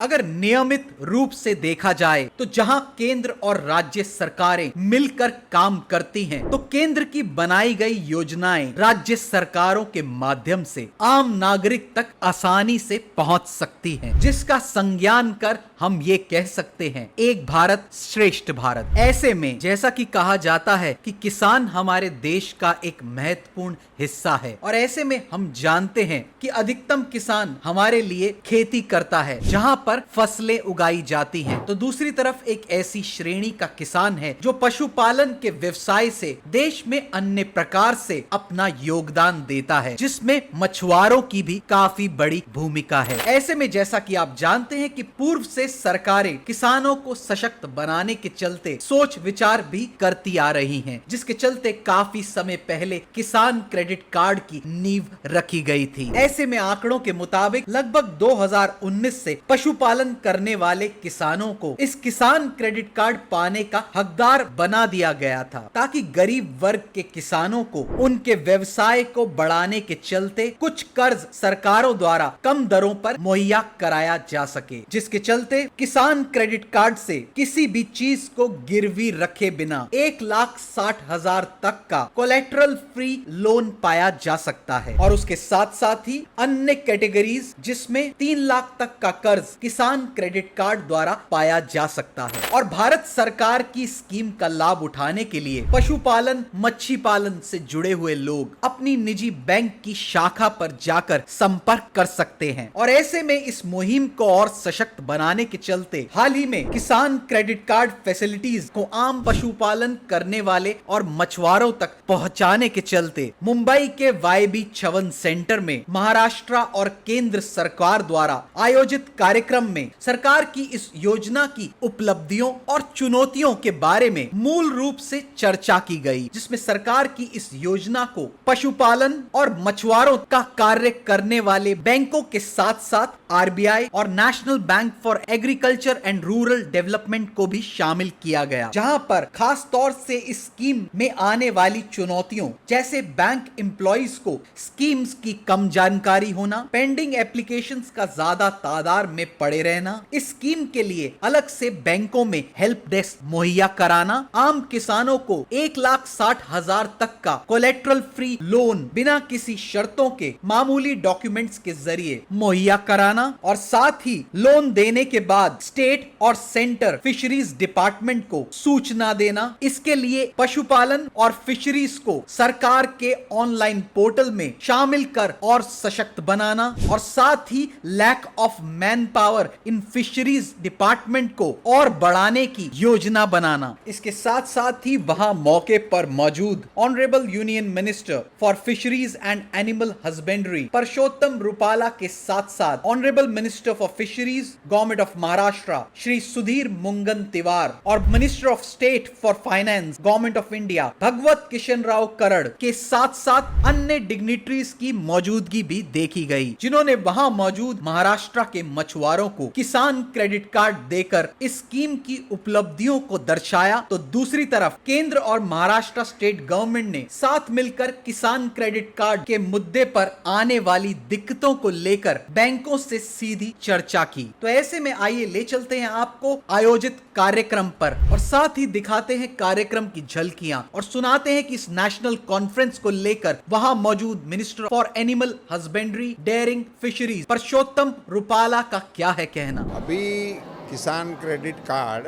अगर नियमित रूप से देखा जाए तो जहां केंद्र और राज्य सरकारें मिलकर काम करती हैं, तो केंद्र की बनाई गई योजनाएं राज्य सरकारों के माध्यम से आम नागरिक तक आसानी से पहुंच सकती हैं, जिसका संज्ञान कर हम ये कह सकते हैं एक भारत श्रेष्ठ भारत। ऐसे में जैसा कि कहा जाता है कि किसान हमारे देश का एक महत्वपूर्ण हिस्सा है, और ऐसे में हम जानते हैं कि अधिकतम किसान हमारे लिए खेती करता है जहां पर फसलें उगाई जाती हैं, तो दूसरी तरफ एक ऐसी श्रेणी का किसान है जो पशुपालन के व्यवसाय से देश में अन्य प्रकार से अपना योगदान देता है, जिसमें मछुआरों की भी काफी बड़ी भूमिका है। ऐसे में जैसा कि आप जानते हैं कि पूर्व से सरकारें किसानों को सशक्त बनाने के चलते सोच विचार भी करती आ रही हैं, जिसके चलते काफी समय पहले किसान क्रेडिट कार्ड की नींव रखी गई थी। ऐसे में आंकड़ों के मुताबिक लगभग 2019 से पशुपालन करने वाले किसानों को इस किसान क्रेडिट कार्ड पाने का हकदार बना दिया गया था, ताकि गरीब वर्ग के किसानों को उनके व्यवसाय को बढ़ाने के चलते कुछ कर्ज सरकारों द्वारा कम दरों पर मुहैया कराया जा सके, जिसके चलते किसान क्रेडिट कार्ड से किसी भी चीज को गिरवी रखे बिना 1,60,000 तक का कोलेटरल फ्री लोन पाया जा सकता है, और उसके साथ साथ ही अन्य कैटेगरीज जिसमें 3 लाख तक का कर्ज किसान क्रेडिट कार्ड द्वारा पाया जा सकता है। और भारत सरकार की स्कीम का लाभ उठाने के लिए पशुपालन मच्छी पालन से जुड़े हुए लोग अपनी निजी बैंक की शाखा पर जाकर संपर्क कर सकते हैं, और ऐसे में इस मुहिम को और सशक्त बनाने के चलते हाल ही में किसान क्रेडिट कार्ड फैसिलिटीज को आम पशुपालन करने वाले और मछुआरों तक पहुंचाने के चलते मुंबई के YB छवन सेंटर में महाराष्ट्र और केंद्र सरकार द्वारा आयोजित कार्यक्रम में सरकार की इस योजना की उपलब्धियों और चुनौतियों के बारे में मूल रूप से चर्चा की गई, जिसमें सरकार की इस योजना को पशुपालन और मछुआरों का कार्य करने वाले बैंकों के साथ साथ RBI और national bank for agriculture and rural development को भी शामिल किया गया, जहां पर खास तौर से इस स्कीम में आने वाली चुनौतियों जैसे बैंक एम्प्लॉइज को स्कीम्स की कम जानकारी होना, पेंडिंग एप्लीकेशंस का ज्यादा तादाद में पड़े रहना, इस स्कीम के लिए अलग से बैंकों में हेल्प डेस्क मुहैया कराना, आम किसानों को 1,60,000 तक का कोलेटरल फ्री लोन बिना किसी शर्तों के मामूली डॉक्यूमेंट्स के जरिए मुहैया कराना, और साथ ही लोन देने के बाद स्टेट और सेंटर फिशरीज डिपार्टमेंट को सूचना देना, इसके लिए पशुपालन और फिशरीज को सरकार के ऑनलाइन पोर्टल में शामिल कर और सशक्त बनाना, और साथ ही lack of man power in fisheries department को और बढ़ाने की योजना बनाना। इसके साथ साथ ही वहां मौके पर मौजूद honourable union minister for fisheries and animal husbandry Parshottam Rupala के साथ साथ honourable minister for fisheries government of Maharashtra Shri Sudhir Mungantiwar और minister of state for finance government of India Bhagwat Kishan Rao Karad के साथ साथ अन्य डिग्निटरीज की मौजूदगी भी देखी गई, जिन्होंने वहां मौजूद महाराष्ट्र के मछुआरों को किसान क्रेडिट कार्ड देकर इस स्कीम की उपलब्धियों को दर्शाया। तो दूसरी तरफ केंद्र और महाराष्ट्र स्टेट गवर्नमेंट ने साथ मिलकर किसान क्रेडिट कार्ड के मुद्दे पर आने वाली दिक्कतों को लेकर बैंकों से सीधी चर्चा की। तो ऐसे में आइए ले चलते हैं आपको आयोजित कार्यक्रम पर, और साथ ही दिखाते हैं कार्यक्रम की झलकियां, और सुनाते हैं कि इस नेशनल कॉन्फ्रेंस को लेकर वहां मौजूद minister for animal husbandry dairying fisheries Parshottam Rupala का क्या है कहना। अभी किसान क्रेडिट कार्ड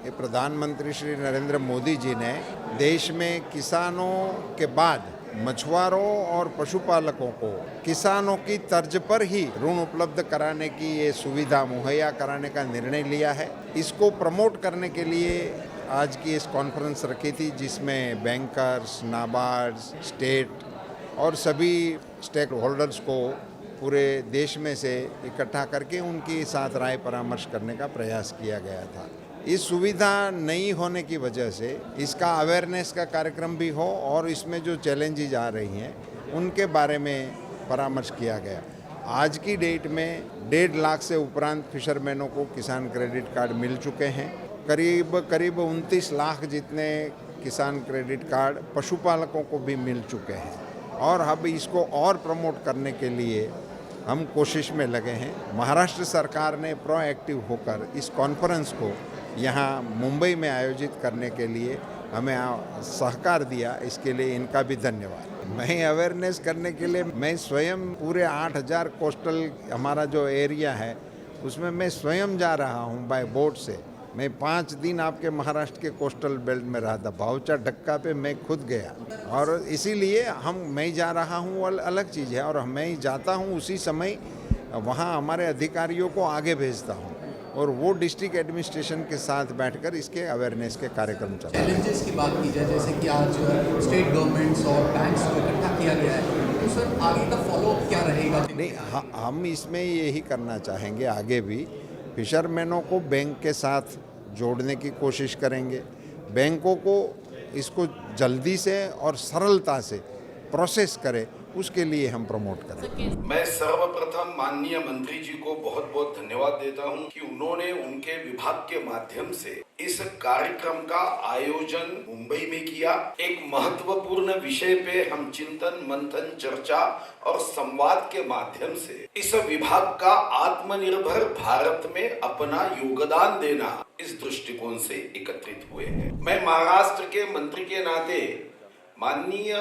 ये प्रधानमंत्री श्री नरेंद्र मोदी जी ने देश में किसानों के बाद मछुआरों और पशुपालकों को किसानों की तर्ज पर ही ऋण उपलब्ध कराने की ये सुविधा मुहैया कराने का निर्णय लिया है। इसको प्रमोट करने के लिए आज की इस कॉन्फ्रेंस रखी थी, जिसमें बैंकर्स, नाबार्ड, स्टेट और सभी स्टेक होल्डर्स को पूरे देश में से इकट्ठा करके उनके साथ राय परामर्श करने का प्रयास किया गया था। इस सुविधा नहीं होने की वजह से इसका अवेयरनेस का कार्यक्रम भी हो और इसमें जो चैलेंजेस आ रही हैं उनके बारे में परामर्श किया गया। आज की डेट में 1.5 लाख से उपरांत फिशरमैनों को किसान क्रेडिट कार्ड मिल चुके हैं। करीब 29 लाख जितने किसान क्रेडिट कार्ड पशुपालकों को भी मिल चुके हैं, और अब इसको और प्रमोट करने के लिए हम कोशिश में लगे हैं। महाराष्ट्र सरकार ने प्रोएक्टिव होकर इस कॉन्फ्रेंस को यहाँ मुंबई में आयोजित करने के लिए हमें सहकार दिया, इसके लिए इनका भी धन्यवाद। मैं अवेयरनेस करने के लिए मैं स्वयं पूरे 8000 कोस्टल हमारा जो एरिया है उसमें मैं स्वयं जा रहा हूँ बाय बोट से। मैं 5 दिन आपके महाराष्ट्र के कोस्टल बेल्ट में रहा था, भावचा ढक्का पे मैं खुद गया, और इसीलिए मैं जा रहा हूँ वो अलग चीज़ है, और मैं जाता हूँ उसी समय वहाँ हमारे अधिकारियों को आगे भेजता हूँ और वो डिस्ट्रिक्ट एडमिनिस्ट्रेशन के साथ बैठकर इसके अवेयरनेस के कार्यक्रम चलते हैं। चैलेंजेस की बात की जाए, जैसे कि आज स्टेट गवर्नमेंट्स और बैंक्स को इकट्ठा किया गया है, तो सर आगे का फॉलोअप क्या रहेगा? नहीं, हम इसमें यही करना चाहेंगे, आगे भी फिशरमैनों को बैंक के साथ जोड़ने की कोशिश करेंगे। बैंकों को इसको जल्दी से और सरलता से प्रोसेस करे, उसके लिए हम प्रमोट करें। मैं सर्वप्रथम माननीय मंत्री जी को बहुत बहुत धन्यवाद देता हूं कि उन्होंने उनके विभाग के माध्यम से इस कार्यक्रम का आयोजन मुंबई में किया। एक महत्वपूर्ण विषय पे हम चिंतन मंथन चर्चा और संवाद के माध्यम से इस विभाग का आत्मनिर्भर भारत में अपना योगदान देना, इस दृष्टिकोण से एकत्रित हुए हैं। मैं महाराष्ट्र के मंत्री के नाते माननीय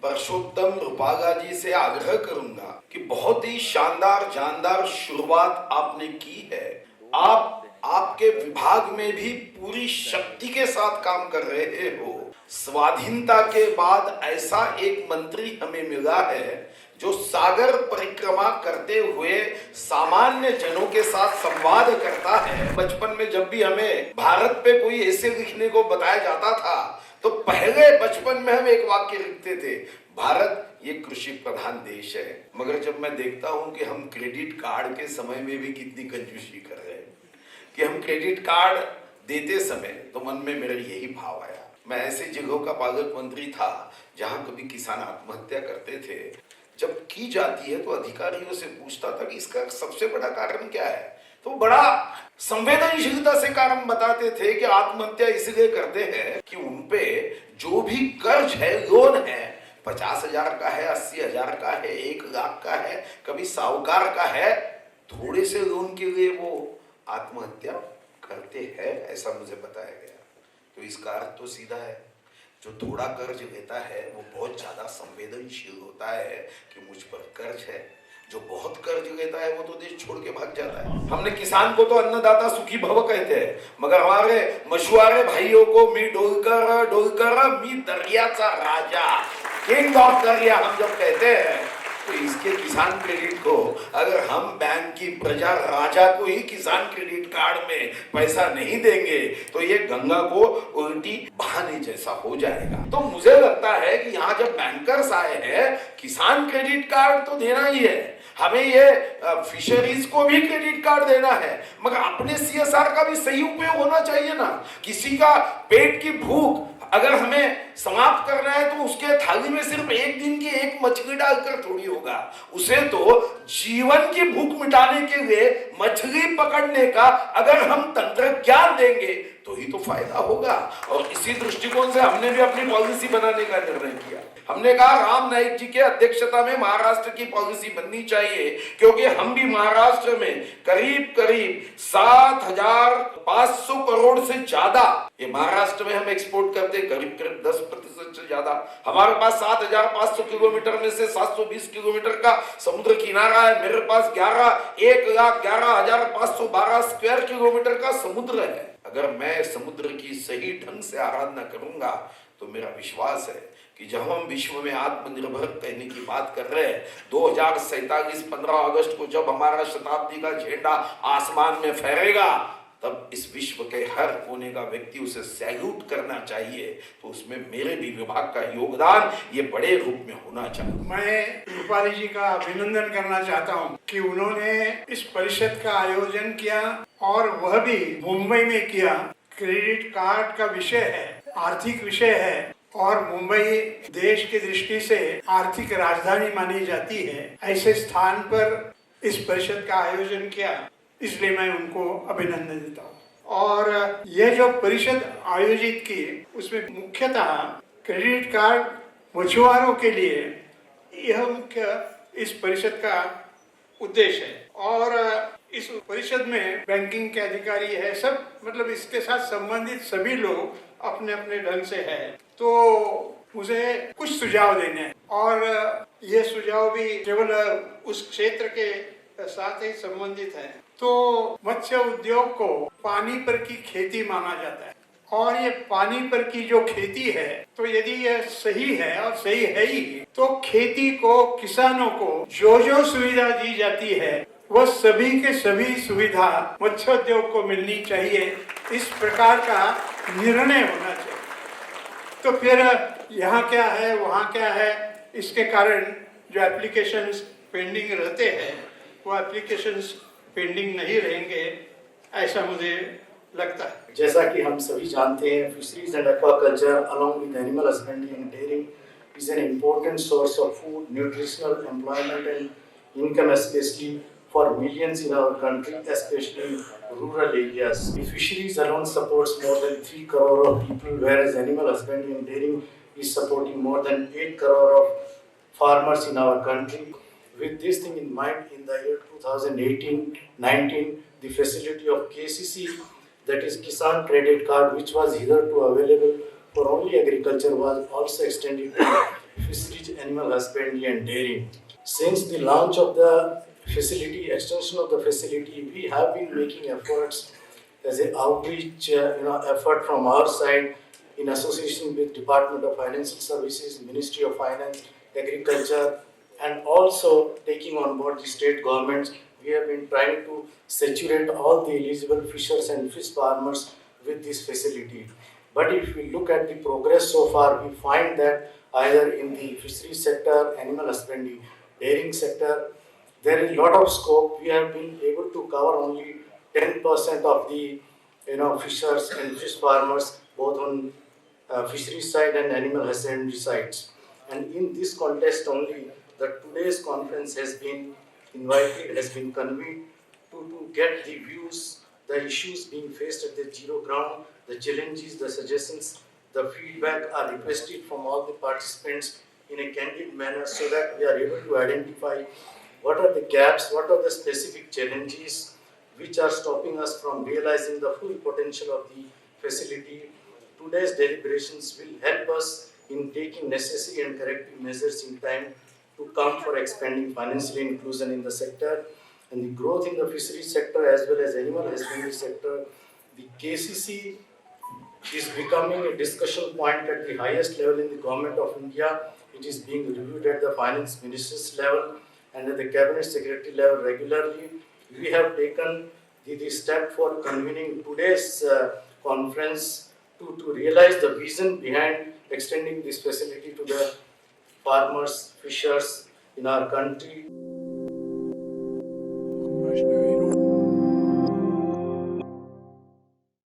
परषोत्तम रुपागा जी से आग्रह करूंगा कि बहुत ही शानदार जानदार शुरुआत आपने की है। आपके विभाग में भी पूरी शक्ति के साथ काम कर रहे हो। स्वाधीनता के बाद ऐसा एक मंत्री हमें मिला है जो सागर परिक्रमा करते हुए सामान्य जनों के साथ संवाद करता है। बचपन में जब भी हमें भारत पे कोई ऐसे लिखने को बताया जाता था तो पहले बचपन में हम एक वाक्य लिखते थे, भारत ये कृषि प्रधान देश है। मगर जब मैं देखता हूं कि हम क्रेडिट कार्ड के समय में भी कितनी कंजूसी कर रहे हैं, कि हम क्रेडिट कार्ड देते समय तो मन में मेरा यही भाव आया। मैं ऐसे जगहों का पालक मंत्री था जहां कभी किसान आत्महत्या करते थे, जब की जाती है तो अधिकारियों से पूछता था कि इसका सबसे बड़ा कारण क्या है, तो बड़ा संवेदनशीलता से कारण बताते थे कि आत्महत्या इसलिए करते हैं कि उनपे जो भी कर्ज है, लोन है, 50,000 का है, 80,000 का है, 1 लाख का है, कभी साहूकार का है, थोड़े से लोन के लिए वो आत्महत्या करते हैं, ऐसा मुझे बताया गया। तो इसका अर्थ तो सीधा है, जो थोड़ा कर्ज लेता है वो बहुत ज्यादा संवेदनशील होता है कि मुझ पर कर्ज है। जो बहुत कर्ज लेता है वो तो देश छोड़ के भाग जाता है। हमने किसान को तो अन्नदाता सुखी भव कहते हैं, मगर हमारे मछुआरे भाइयों को मी डोलकर मी दरियाचा राजा, किंग ऑफ दरिया हम जब कहते हैं, तो इसके किसान क्रेडिट को अगर हम बैंक की प्रजा राजा को ही किसान क्रेडिट कार्ड में पैसा नहीं देंगे तो ये गंगा को उल्टी बहाने जैसा हो जाएगा। तो मुझे लगता है कि यहाँ जब बैंकर्स आए हैं, किसान क्रेडिट कार्ड तो देना ही है, हमें ये फिशरीज को भी क्रेडिट कार्ड देना है, मगर अपने सीएसआर का भी सही उपयोग होना चाहिए ना। किसी का पेट की भूख अगर हमें समाप्त करना है तो उसके थाली में सिर्फ एक दिन की एक मछली डालकर थोड़ी होगा, उसे तो जीवन की भूख मिटाने के लिए मछली पकड़ने का अगर हम तंत्र ज्ञान देंगे तो ही तो फायदा होगा। और इसी दृष्टिकोण से हमने भी अपनी पॉलिसी बनाने का निर्णय किया। हमने कहा राम नाईक जी के अध्यक्षता में महाराष्ट्र की पॉलिसी बननी चाहिए, क्योंकि हम भी महाराष्ट्र में करीब 7,500 करोड़ से ज्यादा, ये महाराष्ट्र में हम एक्सपोर्ट करते करीब 10% से ज्यादा। हमारे पास 7,500 किलोमीटर में से 720 किलोमीटर का समुद्र किनारा है। मेरे पास 1,11,512 स्क्वायर किलोमीटर का समुद्र है। अगर मैं समुद्र की सही ढंग से आराधना करूंगा तो मेरा विश्वास है कि जब हम विश्व में आत्मनिर्भर कहने की बात कर रहे हैं, 2047 15 अगस्त को जब हमारा शताब्दी का झंडा आसमान में फहरेगा, तब इस विश्व के हर कोने का व्यक्ति उसे सैल्यूट करना चाहिए। तो उसमें मेरे भी विभाग का योगदान ये बड़े रूप में होना चाहिए। मैं रूपाली जी का अभिनंदन करना चाहता हूं कि उन्होंने इस परिषद का आयोजन किया और वह भी मुंबई में किया। क्रेडिट कार्ड का विषय है, आर्थिक विषय है, और मुंबई देश की दृष्टि से आर्थिक राजधानी मानी जाती है। ऐसे स्थान पर इस परिषद का आयोजन किया, इसलिए मैं उनको अभिनंदन देता हूँ। और यह जो परिषद आयोजित की उसमें मुख्यतः क्रेडिट कार्ड मछुआरों के लिए यह मुख्य इस परिषद का उद्देश्य है। और इस परिषद में बैंकिंग के अधिकारी है, सब मतलब इसके साथ संबंधित सभी लोग अपने अपने ढंग से है। तो मुझे कुछ सुझाव देने हैं और ये सुझाव भी केवल उस क्षेत्र के साथ ही संबंधित है। तो मत्स्य उद्योग को पानी पर की खेती माना जाता है और ये पानी पर की जो खेती है, तो यदि ये सही है और सही है ही, तो खेती को, किसानों को जो जो सुविधा दी जाती है वह सभी के सभी सुविधा मत्स्योद्योग को मिलनी चाहिए। इस प्रकार का निर्णय होना चाहिए। तो फिर यहाँ क्या है, वहाँ क्या है, इसके कारण जो एप्लीकेशंस पेंडिंग रहते हैं वो एप्लीकेशंस पेंडिंग नहीं रहेंगे, ऐसा मुझे लगता है। जैसा कि हम सभी जानते हैं, fisheries and aquaculture along with animal husbandry and dairying is an important source of food, nutritional, employment and income, especially for millions in our country, especially in rural areas. The fisheries alone supports more than 3 crore of people, whereas animal husbandry and dairying is supporting more than 8 crore of farmers in our country. With this thing in mind, in the year 2018-19, the facility of KCC, that is Kisan Credit Card, which was hitherto available for only agriculture, was also extended to fisheries, animal husbandry and dairying. Since the launch of the facility, extension of the facility, we have been making efforts as an outreach effort from our side in association with Department of Financial Services, Ministry of Finance, Agriculture, and also taking on board the state governments. We have been trying to saturate all the eligible fishers and fish farmers with this facility. But if we look at the progress so far, we find that either in the fisheries sector, animal husbandry, dairying sector, there is a lot of scope. We have been able to cover only 10% of the fishers and fish farmers, both on fisheries side and animal husbandry sides. And in this context only, the today's conference has been invited, has been convened to get the views, the issues being faced at the zero ground, the challenges, the suggestions, the feedback are requested from all the participants in a candid manner so that we are able to identify what are the gaps, what are the specific challenges which are stopping us from realizing the full potential of the facility. Today's deliberations will help us in taking necessary and corrective measures in time to come for expanding financial inclusion in the sector and the growth in the fisheries sector as well as animal husbandry sector. The KCC is becoming a discussion point at the highest level in the Government of India. It is being reviewed at the Finance Minister's level and at the Cabinet Secretary level regularly. We have taken the step for convening today's conference to realize the vision behind extending this facility to the farmers, fishers in our country.